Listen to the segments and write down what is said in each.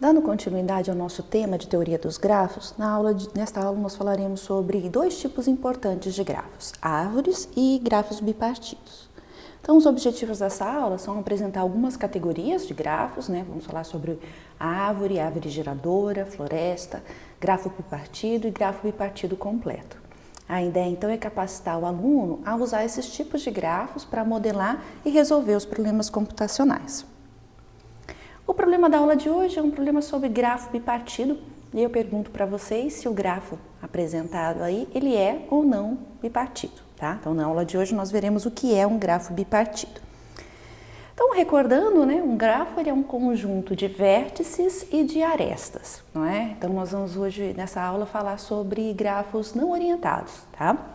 Dando continuidade ao nosso tema de teoria dos grafos, nesta aula nós falaremos sobre dois tipos importantes de grafos, árvores e grafos bipartidos. Então, os objetivos dessa aula são apresentar algumas categorias de grafos, vamos falar sobre árvore, árvore geradora, floresta, grafo bipartido e grafo bipartido completo. A ideia, então, é capacitar o aluno a usar esses tipos de grafos para modelar e resolver os problemas computacionais. O problema da aula de hoje é um problema sobre grafo bipartido e eu pergunto para vocês se o grafo apresentado aí, ele é ou não bipartido, tá? Então, na aula de hoje nós veremos o que é um grafo bipartido. Então, recordando, um grafo ele é um conjunto de vértices e de arestas, não é? Então, nós vamos hoje, nessa aula, falar sobre grafos não orientados, tá?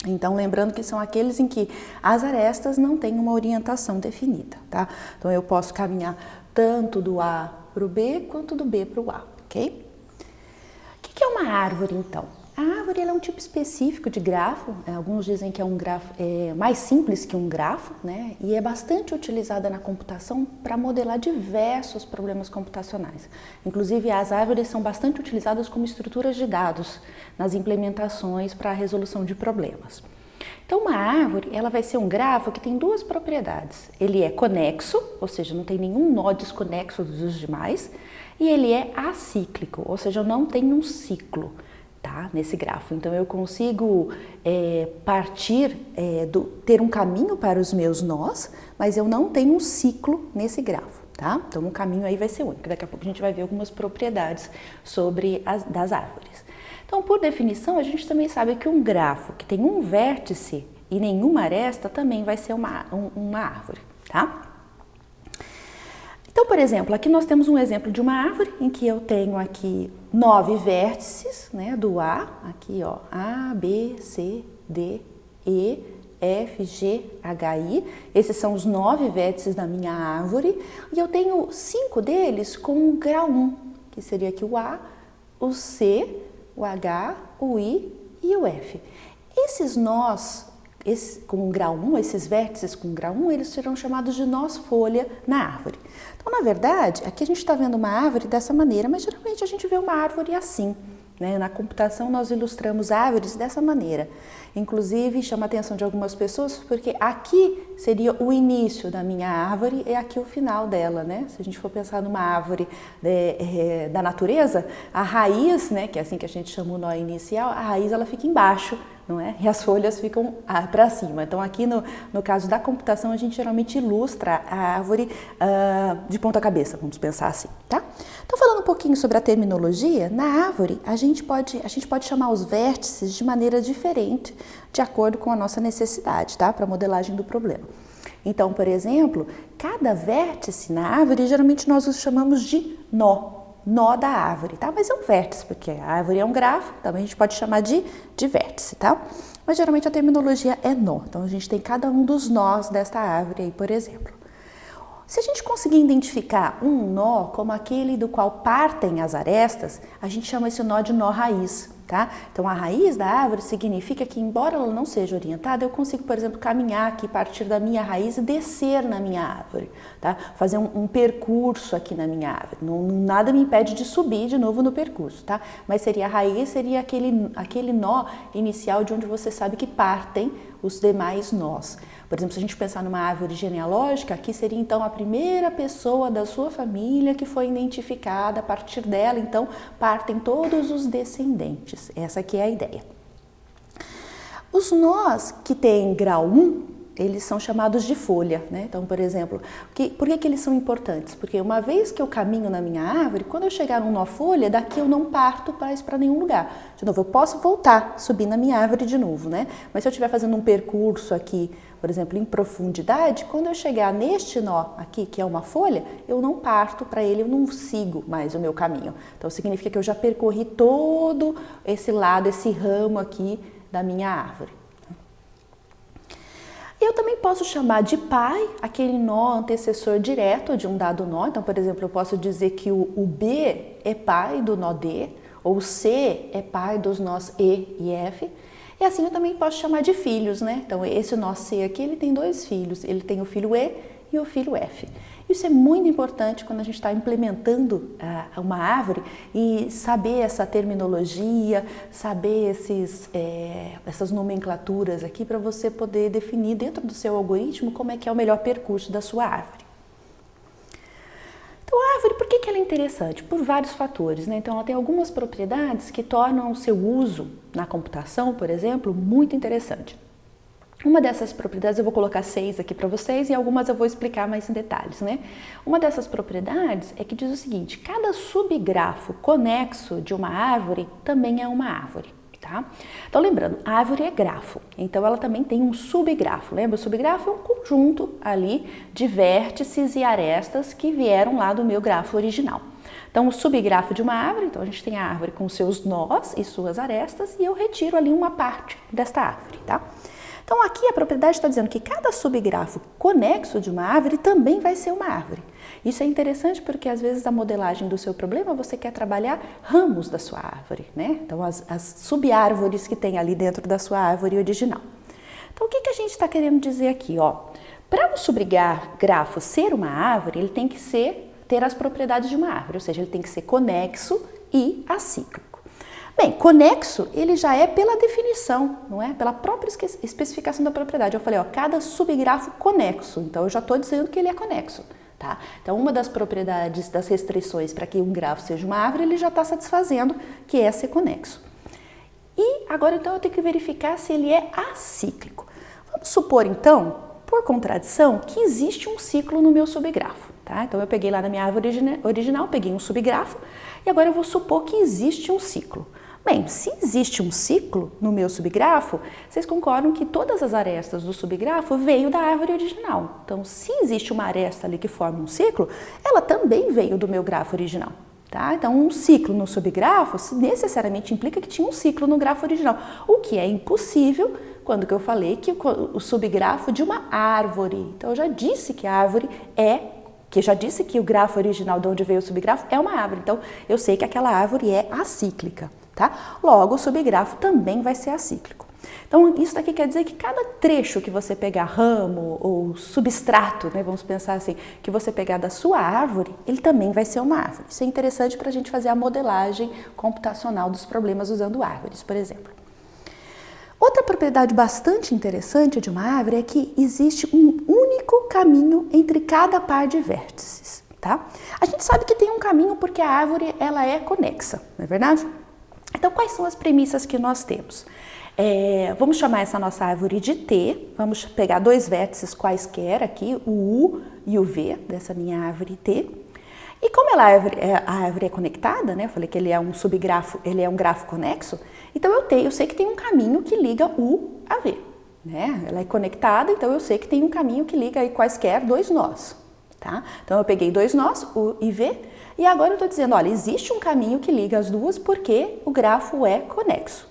Então, lembrando que são aqueles em que as arestas não têm uma orientação definida, tá? Então, eu posso caminhar tanto do A para o B, quanto do B para o A, ok? O que é uma árvore, então? A árvore é um tipo específico de grafo, alguns dizem que é um grafo mais simples que um grafo, e é bastante utilizada na computação para modelar diversos problemas computacionais. Inclusive, as árvores são bastante utilizadas como estruturas de dados nas implementações para a resolução de problemas. Então, uma árvore, ela vai ser um grafo que tem duas propriedades. Ele é conexo, ou seja, não tem nenhum nó desconexo dos demais, e ele é acíclico, ou seja, não tem um ciclo, tá, nesse grafo. Então, eu consigo ter um caminho para os meus nós, mas eu não tenho um ciclo nesse grafo, tá? Então, o caminho aí vai ser único. Daqui a pouco a gente vai ver algumas propriedades das árvores. Então, por definição, a gente também sabe que um grafo que tem um vértice e nenhuma aresta também vai ser uma árvore, tá? Então, por exemplo, aqui nós temos um exemplo de uma árvore em que eu tenho aqui 9 vértices, do A, aqui ó, A, B, C, D, E, F, G, H, I. Esses são os 9 vértices da minha árvore e eu tenho 5 deles com grau 1, que seria aqui o A, o C, o H, o I e o F. Esses nós com grau 1, esses vértices com grau 1, eles serão chamados de nós folha na árvore. Então, na verdade, aqui a gente está vendo uma árvore dessa maneira, mas geralmente a gente vê uma árvore assim. Na computação nós ilustramos árvores dessa maneira. Inclusive, chama a atenção de algumas pessoas, porque aqui seria o início da minha árvore e aqui o final dela, Se a gente for pensar numa árvore da natureza, a raiz, que é assim que a gente chama o nó inicial, a raiz ela fica embaixo, não é? E as folhas ficam para cima. Então, aqui no caso da computação, a gente geralmente ilustra a árvore de ponta cabeça, vamos pensar assim, tá? Então, falando um pouquinho sobre a terminologia, na árvore a gente pode chamar os vértices de maneira diferente, de acordo com a nossa necessidade, tá? Para a modelagem do problema. Então, por exemplo, cada vértice na árvore, geralmente nós os chamamos de nó da árvore, tá? Mas é um vértice, porque a árvore é um grafo, também a gente pode chamar de vértice, tá? Mas geralmente a terminologia é nó, então a gente tem cada um dos nós desta árvore aí, por exemplo. Se a gente conseguir identificar um nó como aquele do qual partem as arestas, a gente chama esse nó de nó raiz, tá? Então, a raiz da árvore significa que, embora ela não seja orientada, eu consigo, por exemplo, caminhar aqui a partir da minha raiz e descer na minha árvore, tá? Fazer um percurso aqui na minha árvore. Nada me impede de subir de novo no percurso, tá? Mas seria a raiz, seria aquele nó inicial de onde você sabe que partem os demais nós. Por exemplo, se a gente pensar numa árvore genealógica, aqui seria então a primeira pessoa da sua família que foi identificada, a partir dela então partem todos os descendentes. Essa aqui é a ideia. Os nós que têm grau 1, eles são chamados de folha, Então, por exemplo, por que eles são importantes? Porque uma vez que eu caminho na minha árvore, quando eu chegar num nó folha, daqui eu não parto para nenhum lugar. De novo, eu posso voltar, subir na minha árvore de novo, Mas se eu estiver fazendo um percurso aqui, por exemplo, em profundidade, quando eu chegar neste nó aqui, que é uma folha, eu não parto para ele, eu não sigo mais o meu caminho. Então, significa que eu já percorri todo esse lado, esse ramo aqui da minha árvore. Eu também posso chamar de pai aquele nó antecessor direto de um dado nó. Então, por exemplo, eu posso dizer que o B é pai do nó D, ou o C é pai dos nós E e F. E assim eu também posso chamar de filhos, Então, esse nó C aqui, ele tem 2 filhos. Ele tem o filho E e o filho F. Isso é muito importante quando a gente está implementando uma árvore e saber essa terminologia, saber essas nomenclaturas aqui para você poder definir dentro do seu algoritmo como é que é o melhor percurso da sua árvore. Então, a árvore, por que ela é interessante? Por vários fatores, né? Então, ela tem algumas propriedades que tornam o seu uso na computação, por exemplo, muito interessante. Uma dessas propriedades, eu vou colocar 6 aqui para vocês e algumas eu vou explicar mais em detalhes, né? Uma dessas propriedades é que diz o seguinte: cada subgrafo conexo de uma árvore também é uma árvore, tá? Então, lembrando, a árvore é grafo, então ela também tem um subgrafo. Lembra? O subgrafo é um conjunto ali de vértices e arestas que vieram lá do meu grafo original. Então, o subgrafo de uma árvore, então a gente tem a árvore com seus nós e suas arestas e eu retiro ali uma parte desta árvore, tá? Então, aqui a propriedade está dizendo que cada subgrafo conexo de uma árvore também vai ser uma árvore. Isso é interessante porque, às vezes, a modelagem do seu problema, você quer trabalhar ramos da sua árvore, né? Então, as subárvores que tem ali dentro da sua árvore original. Então, o que a gente está querendo dizer aqui? Para um subgrafo ser uma árvore, ele tem que ter as propriedades de uma árvore, ou seja, ele tem que ser conexo e acíclico. Bem, conexo, ele já é pela definição, não é? Pela própria especificação da propriedade. Eu falei, cada subgrafo conexo, então eu já estou dizendo que ele é conexo, tá? Então, uma das propriedades, das restrições para que um grafo seja uma árvore, ele já está satisfazendo, que é ser conexo. E agora, então, eu tenho que verificar se ele é acíclico. Vamos supor, então, por contradição, que existe um ciclo no meu subgrafo, tá? Então, eu peguei lá na minha árvore original, peguei um subgrafo, e agora eu vou supor que existe um ciclo. Bem, se existe um ciclo no meu subgrafo, vocês concordam que todas as arestas do subgrafo veio da árvore original. Então, se existe uma aresta ali que forma um ciclo, ela também veio do meu grafo original, tá? Então, um ciclo no subgrafo necessariamente implica que tinha um ciclo no grafo original, o que é impossível quando que eu falei que o subgrafo de uma árvore. Então, eu já disse que a árvore já disse que o grafo original de onde veio o subgrafo é uma árvore. Então, eu sei que aquela árvore é acíclica. Tá? Logo, o subgrafo também vai ser acíclico. Então, isso daqui quer dizer que cada trecho que você pegar, ramo ou substrato, né, vamos pensar assim, que você pegar da sua árvore, ele também vai ser uma árvore. Isso é interessante para a gente fazer a modelagem computacional dos problemas usando árvores, por exemplo. Outra propriedade bastante interessante de uma árvore é que existe um único caminho entre cada par de vértices. Tá? A gente sabe que tem um caminho porque a árvore ela é conexa, não é verdade? Então, quais são as premissas que nós temos? Vamos chamar essa nossa árvore de T, vamos pegar 2 vértices quaisquer aqui, o U e o V, dessa minha árvore T. E como a árvore é conectada, né? Eu falei que ele é um subgrafo, ele é um grafo conexo, então eu sei que tem um caminho que liga U a V, né? Ela é conectada, então eu sei que tem um caminho que liga aí quaisquer 2 nós, tá? Então, eu peguei 2 nós, U e V, e agora eu estou dizendo, olha, existe um caminho que liga as duas porque o grafo é conexo.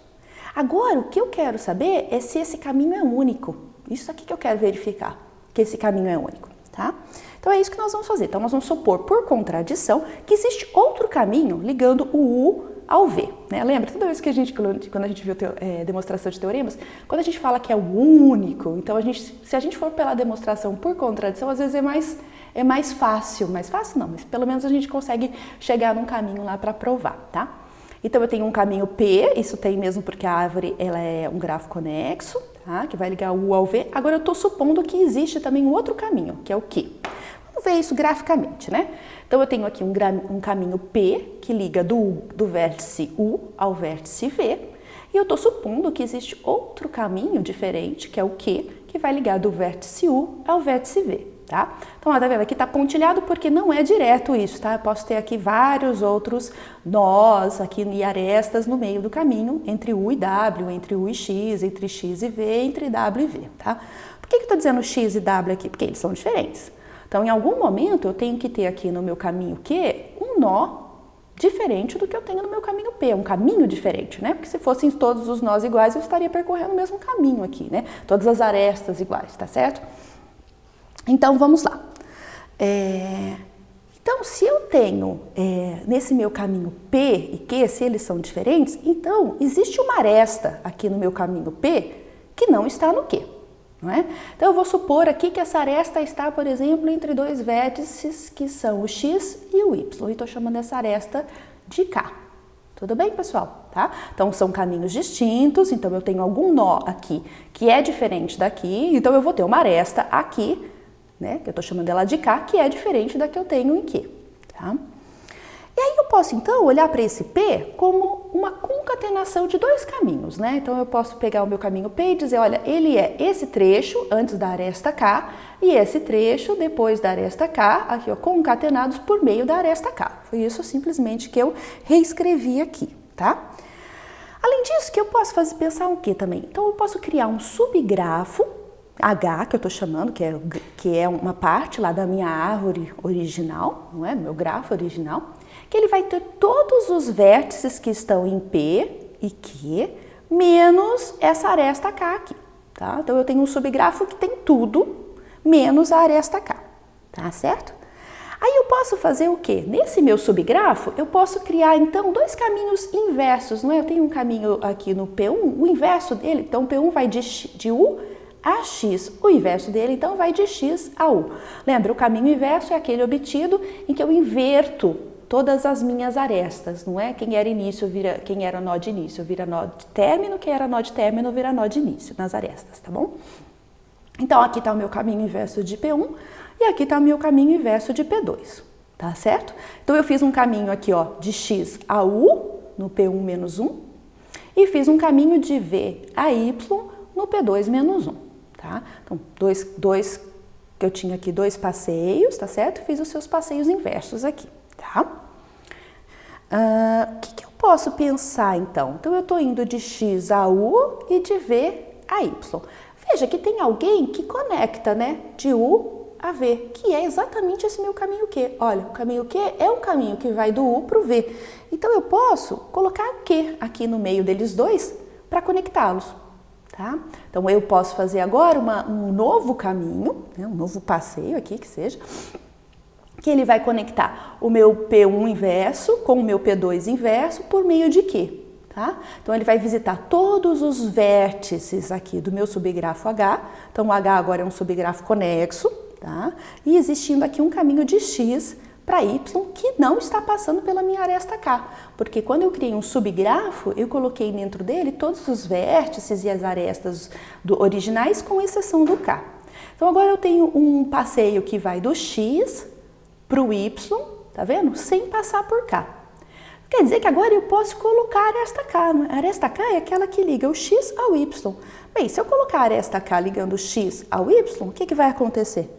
Agora, o que eu quero saber é se esse caminho é único. Isso aqui que eu quero verificar, que esse caminho é único, tá? Então, é isso que nós vamos fazer. Então, nós vamos supor, por contradição, que existe outro caminho ligando o U ao V, né? Lembra? Toda vez que quando a gente viu demonstração de teoremas, quando a gente fala que é o único, então se a gente for pela demonstração por contradição, às vezes é mais fácil não, mas pelo menos a gente consegue chegar num caminho lá para provar, tá? Então, eu tenho um caminho P, isso tem mesmo porque a árvore ela é um grafo conexo, tá? Que vai ligar o U ao V. Agora, eu estou supondo que existe também um outro caminho, que é o Q. Vamos ver isso graficamente, né? Então, eu tenho aqui um caminho P, que liga do vértice U ao vértice V, e eu estou supondo que existe outro caminho diferente, que é o Q, que vai ligar do vértice U ao vértice V, tá? Então, tá vendo? Aqui está pontilhado porque não é direto isso, tá? Eu posso ter aqui vários outros nós aqui e arestas no meio do caminho, entre U e W, entre U e X, entre X e V, entre W e V, tá? Por que eu estou dizendo X e W aqui? Porque eles são diferentes. Então, em algum momento, eu tenho que ter aqui no meu caminho Q um nó diferente do que eu tenho no meu caminho P, um caminho diferente, né? Porque se fossem todos os nós iguais, eu estaria percorrendo o mesmo caminho aqui, né? Todas as arestas iguais, tá certo? Então, vamos lá. Então, se eu tenho nesse meu caminho P e Q, se eles são diferentes, então existe uma aresta aqui no meu caminho P que não está no Q. não é? Então eu vou supor aqui que essa aresta está, por exemplo, entre dois vértices que são o x e o y, e estou chamando essa aresta de K. Tudo bem, pessoal? Tá? Então são caminhos distintos, então eu tenho algum nó aqui que é diferente daqui, então eu vou ter uma aresta aqui, né, que eu estou chamando ela de K, que é diferente da que eu tenho em Q, tá? E aí eu posso então olhar para esse P como uma concatenação de dois caminhos, né? Então eu posso pegar o meu caminho P e dizer, olha, ele é esse trecho antes da aresta K e esse trecho depois da aresta K, aqui ó, concatenados por meio da aresta K. Foi isso simplesmente que eu reescrevi aqui, tá? Além disso, que eu posso pensar o que também? Então eu posso criar um subgrafo H, que eu estou chamando, que é uma parte lá da minha árvore original, não é? Meu grafo original, que ele vai ter todos os vértices que estão em P e Q, menos essa aresta K aqui, tá? Então eu tenho um subgrafo que tem tudo, menos a aresta K, tá certo? Aí eu posso fazer o quê? Nesse meu subgrafo, eu posso criar então dois caminhos inversos, não é? Eu tenho um caminho aqui no P1, o inverso dele, então o P1 vai de U a X, o inverso dele então vai de X a U. Lembra, o caminho inverso é aquele obtido em que eu inverto todas as minhas arestas, não é? Quem era início vira, quem era nó de início vira nó de término, quem era nó de término vira nó de início nas arestas, tá bom? Então aqui está o meu caminho inverso de P1 e aqui está o meu caminho inverso de P2, tá certo? Então eu fiz um caminho aqui ó, de X a U no P1 menos 1 e fiz um caminho de V a Y no P2 menos 1, tá? Então que eu tinha aqui dois passeios, tá certo? Fiz os seus passeios inversos aqui, tá? O que eu posso pensar então? Então eu estou indo de X a U e de V a Y. Veja que tem alguém que conecta, né, de U a V, que é exatamente esse meu caminho Q. Olha, o caminho Q é um caminho que vai do U para o V. Então eu posso colocar Q aqui no meio deles dois para conectá-los, tá? Então eu posso fazer agora um novo caminho, né, um novo passeio aqui que seja, que ele vai conectar o meu P1 inverso com o meu P2 inverso por meio de Q. Tá? Então ele vai visitar todos os vértices aqui do meu subgrafo H, então o H agora é um subgrafo conexo, tá? E existindo aqui um caminho de X para Y que não está passando pela minha aresta K, porque quando eu criei um subgrafo, eu coloquei dentro dele todos os vértices e as arestas originais, com exceção do K. Então agora eu tenho um passeio que vai do X para o Y, tá vendo? Sem passar por K. Quer dizer que agora eu posso colocar a aresta K. A aresta K é aquela que liga o X ao Y. Bem, se eu colocar a aresta K ligando o X ao Y, o que vai acontecer?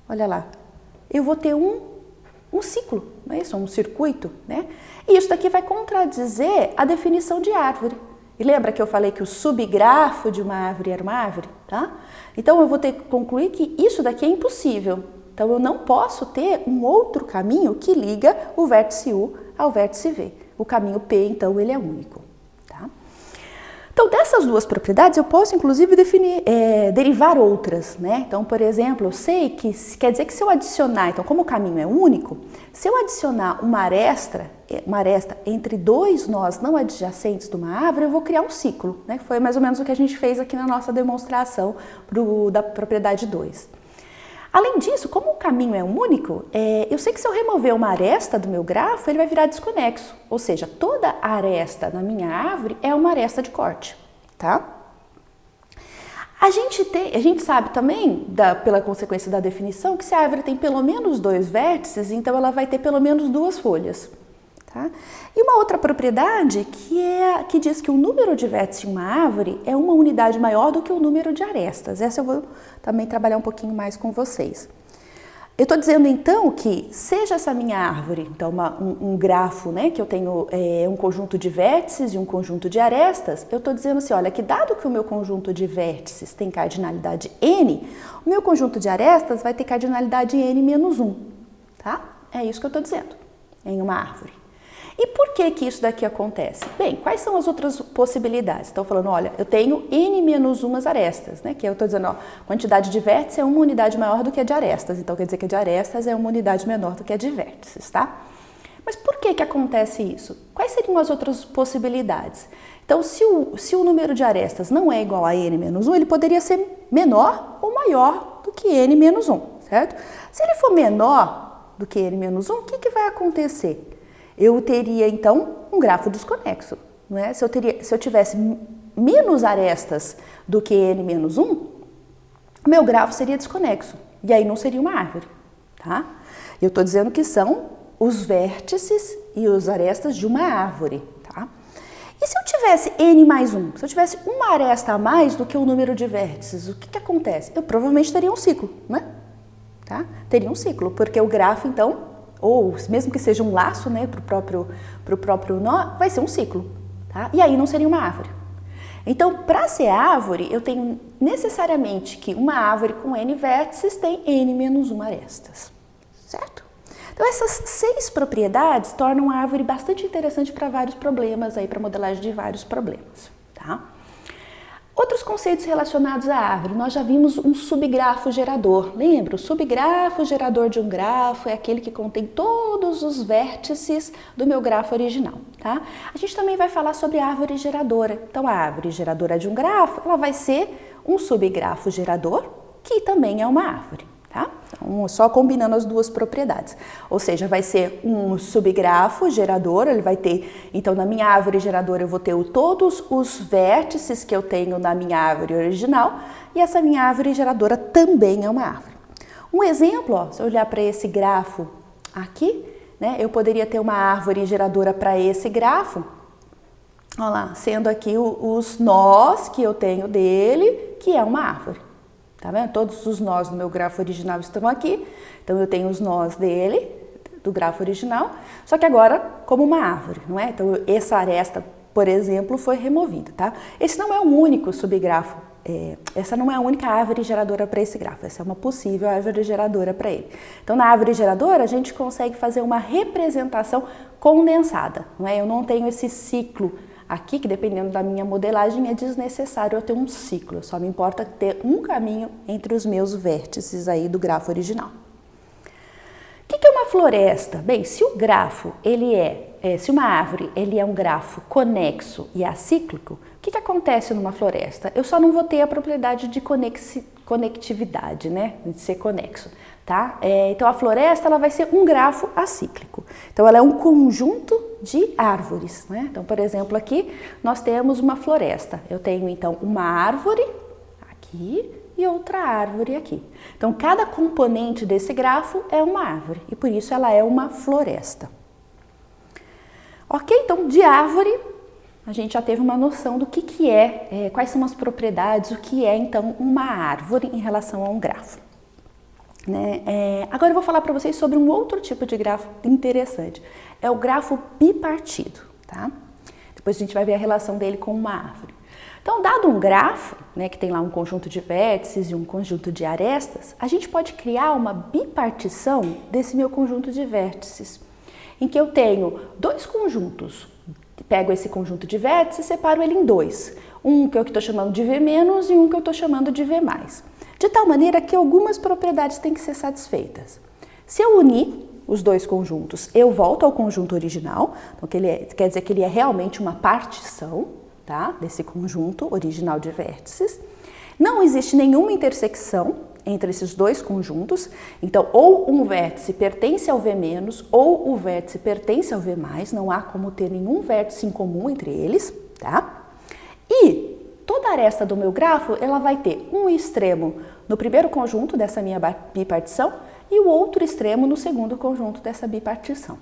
Olha lá, eu vou ter um ciclo, não é isso? Um circuito, né? E isso daqui vai contradizer a definição de árvore. E lembra que eu falei que o subgrafo de uma árvore era uma árvore, tá? Então eu vou ter que concluir que isso daqui é impossível. Então eu não posso ter um outro caminho que liga o vértice U ao vértice V. O caminho P, então, ele é único, tá? Então, dessas duas propriedades, eu posso, inclusive, derivar outras, né? Então, por exemplo, eu sei que, quer dizer que se eu adicionar, então, como o caminho é único, se eu adicionar uma aresta entre dois nós não adjacentes de uma árvore, eu vou criar um ciclo, né? Foi mais ou menos o que a gente fez aqui na nossa demonstração da propriedade 2. Além disso, como o caminho é único, eu sei que se eu remover uma aresta do meu grafo, ele vai virar desconexo. Ou seja, toda aresta na minha árvore é uma aresta de corte, tá? A gente sabe também, pela consequência da definição, que se a árvore tem pelo menos dois vértices, então ela vai ter pelo menos duas folhas. Tá? E uma outra propriedade que diz que o número de vértices em uma árvore é uma unidade maior do que o número de arestas. Essa eu vou também trabalhar um pouquinho mais com vocês. Eu estou dizendo então que, seja essa minha árvore, então um grafo, né, que eu tenho um conjunto de vértices e um conjunto de arestas, eu estou dizendo assim, olha, que dado que o meu conjunto de vértices tem cardinalidade n, o meu conjunto de arestas vai ter cardinalidade n menos 1, tá? É isso que eu estou dizendo, em uma árvore. E por que isso daqui acontece? Bem, quais são as outras possibilidades? Estou falando, olha, eu tenho n menos umas arestas, né? Que eu estou dizendo, ó, quantidade de vértices é uma unidade maior do que a de arestas. Então, quer dizer que a de arestas é uma unidade menor do que a de vértices, tá? Mas por que acontece isso? Quais seriam as outras possibilidades? Então, se o número de arestas não é igual a n menos 1, ele poderia ser menor ou maior do que n menos 1, certo? Se ele for menor do que n menos 1, o que vai acontecer? Eu teria, então, um grafo desconexo, não é? Se eu tivesse menos arestas do que n menos 1, meu grafo seria desconexo, e aí não seria uma árvore, tá? Eu estou dizendo que são os vértices e os arestas de uma árvore, tá? E se eu tivesse n mais 1, se eu tivesse uma aresta a mais do que o número de vértices, o que acontece? Eu provavelmente teria um ciclo, né? Tá? Teria um ciclo, porque o grafo, então, ou mesmo que seja um laço, né, pro próprio nó, vai ser um ciclo, tá? E aí não seria uma árvore. Então, para ser árvore, eu tenho necessariamente que uma árvore com n vértices tem n menos 1 arestas, certo? Então, essas 6 propriedades tornam a árvore bastante interessante para vários problemas, para modelagem de vários problemas, tá? Outros conceitos relacionados à árvore, nós já vimos um subgrafo gerador. Lembra? O subgrafo gerador de um grafo é aquele que contém todos os vértices do meu grafo original, tá? A gente também vai falar sobre a árvore geradora. Então, a árvore geradora de um grafo, ela vai ser um subgrafo gerador, que também é uma árvore, tá? Então, só combinando as duas propriedades. Ou seja, vai ser um subgrafo gerador, ele vai ter, então na minha árvore geradora eu vou ter todos os vértices que eu tenho na minha árvore original, e essa minha árvore geradora também é uma árvore. Um exemplo, ó, se eu olhar para esse grafo aqui, né, eu poderia ter uma árvore geradora para esse grafo, olha lá, sendo aqui os nós que eu tenho dele, que é uma árvore. Tá vendo? Todos os nós do meu grafo original estão aqui, então eu tenho os nós dele, do grafo original, só que agora como uma árvore, não é? Então essa aresta, por exemplo, foi removida, tá? Esse não é o único subgrafo, essa não é a única árvore geradora para esse grafo, essa é uma possível árvore geradora para ele. Então na árvore geradora a gente consegue fazer uma representação condensada, não é? Eu não tenho esse ciclo aqui, que dependendo da minha modelagem é desnecessário eu ter um ciclo, só me importa ter um caminho entre os meus vértices aí do grafo original. O que é uma floresta? Bem, se o grafo, se uma árvore, ele é um grafo conexo e acíclico, o que acontece numa floresta? Eu só não vou ter a propriedade de conectividade, né, de ser conexo, tá? Então a floresta, ela vai ser um grafo acíclico. Então ela é um conjunto de árvores, né? Então, por exemplo, aqui nós temos uma floresta. Eu tenho então uma árvore aqui e outra árvore aqui. Então, cada componente desse grafo é uma árvore e por isso ela é uma floresta. Ok? Então, de árvore, a gente já teve uma noção do que é, quais são as propriedades, o que é então uma árvore em relação a um grafo. Né? Agora eu vou falar para vocês sobre um outro tipo de grafo interessante. É o grafo bipartido, tá? Depois a gente vai ver a relação dele com uma árvore. Então, dado um grafo, né, que tem lá um conjunto de vértices e um conjunto de arestas, a gente pode criar uma bipartição desse meu conjunto de vértices, em que eu tenho dois conjuntos. Pego esse conjunto de vértices e separo ele em dois. Um que eu estou chamando de V- e um que eu estou chamando de V+. De tal maneira que algumas propriedades têm que ser satisfeitas. Se eu unir os dois conjuntos, eu volto ao conjunto original, então quer dizer que ele é realmente uma partição, tá, desse conjunto original de vértices. Não existe nenhuma intersecção entre esses dois conjuntos, então ou um vértice pertence ao V- ou o vértice pertence ao V+, não há como ter nenhum vértice em comum entre eles, tá? E toda aresta do meu grafo, ela vai ter um extremo no primeiro conjunto dessa minha bipartição e o outro extremo no segundo conjunto dessa bipartição.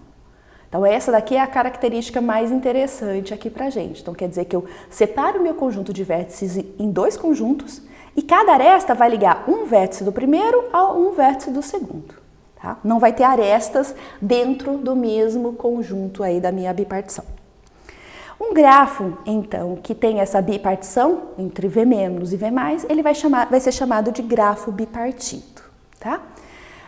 Então essa daqui é a característica mais interessante aqui pra gente. Então quer dizer que eu separo o meu conjunto de vértices em dois conjuntos e cada aresta vai ligar um vértice do primeiro a um vértice do segundo. Tá? Não vai ter arestas dentro do mesmo conjunto aí da minha bipartição. Um grafo, então, que tem essa bipartição entre V- e V+, ele vai ser chamado de grafo bipartido, tá?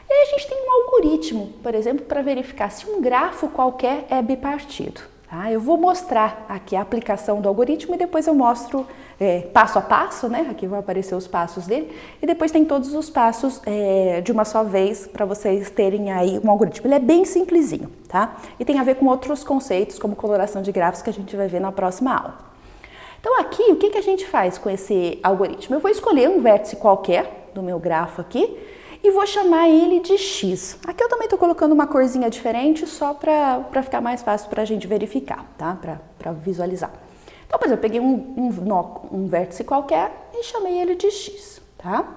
E aí a gente tem um algoritmo, por exemplo, para verificar se um grafo qualquer é bipartido. Tá? Eu vou mostrar aqui a aplicação do algoritmo e depois eu mostro passo a passo, né? Aqui vão aparecer os passos dele e depois tem todos os passos de uma só vez para vocês terem aí um algoritmo. Ele é bem simplesinho, tá? E tem a ver com outros conceitos como coloração de grafos que a gente vai ver na próxima aula. Então aqui, o que a gente faz com esse algoritmo? Eu vou escolher um vértice qualquer do meu grafo aqui e vou chamar ele de x. Aqui eu também estou colocando uma corzinha diferente só para ficar mais fácil para a gente verificar, tá? Para visualizar. Então, por exemplo, eu peguei um vértice qualquer e chamei ele de x, tá?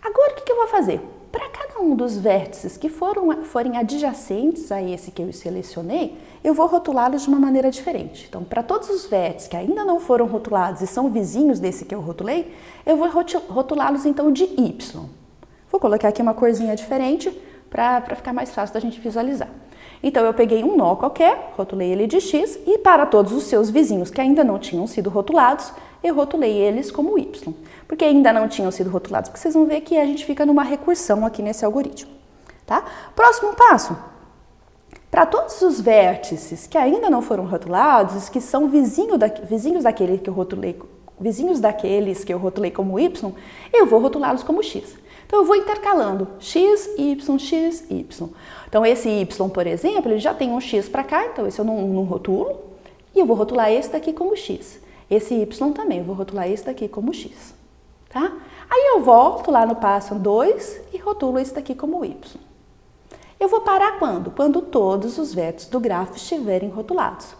Agora, o que eu vou fazer? Para cada um dos vértices que forem adjacentes a esse que eu selecionei, eu vou rotulá-los de uma maneira diferente. Então, para todos os vértices que ainda não foram rotulados e são vizinhos desse que eu rotulei, eu vou rotulá-los então de y. Vou colocar aqui uma corzinha diferente para ficar mais fácil da gente visualizar. Então, eu peguei um nó qualquer, rotulei ele de x, e para todos os seus vizinhos que ainda não tinham sido rotulados, eu rotulei eles como y. Porque ainda não tinham sido rotulados, porque vocês vão ver que a gente fica numa recursão aqui nesse algoritmo, tá? Próximo passo. Para todos os vértices que ainda não foram rotulados, que são vizinhos daqueles que eu rotulei como y, eu vou rotulá-los como x. Então, eu vou intercalando x, y, x, y. Então, esse y, por exemplo, ele já tem um x para cá, então esse eu não rotulo, e eu vou rotular esse daqui como x. Esse y também, eu vou rotular esse daqui como x, tá? Aí eu volto lá no passo 2 e rotulo esse daqui como y. Eu vou parar quando? Quando todos os vértices do grafo estiverem rotulados.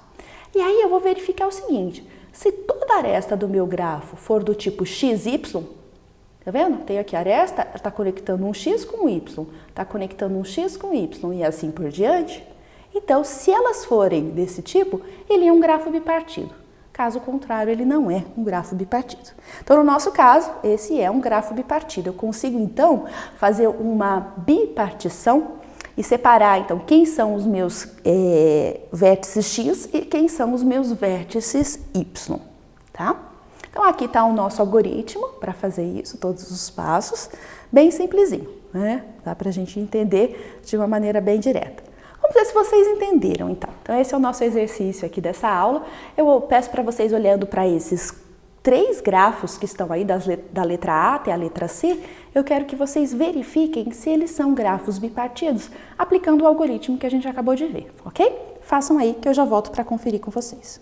E aí eu vou verificar o seguinte, se toda a aresta do meu grafo for do tipo xy, tá vendo? Tem aqui a aresta, está conectando um x com y, está conectando um x com y e assim por diante. Então, se elas forem desse tipo, ele é um grafo bipartido. Caso contrário, ele não é um grafo bipartido. Então, no nosso caso, esse é um grafo bipartido. Eu consigo, então, fazer uma bipartição e separar, então, quem são os meus vértices x e quem são os meus vértices y, tá? Então, aqui está o nosso algoritmo para fazer isso, todos os passos, bem simplesinho, né? Dá para a gente entender de uma maneira bem direta. Vamos ver se vocês entenderam, então. Então, esse é o nosso exercício aqui dessa aula. Eu peço para vocês, olhando para esses 3 grafos que estão aí da letra A até a letra C, eu quero que vocês verifiquem se eles são grafos bipartidos, aplicando o algoritmo que a gente acabou de ver, ok? Façam aí que eu já volto para conferir com vocês.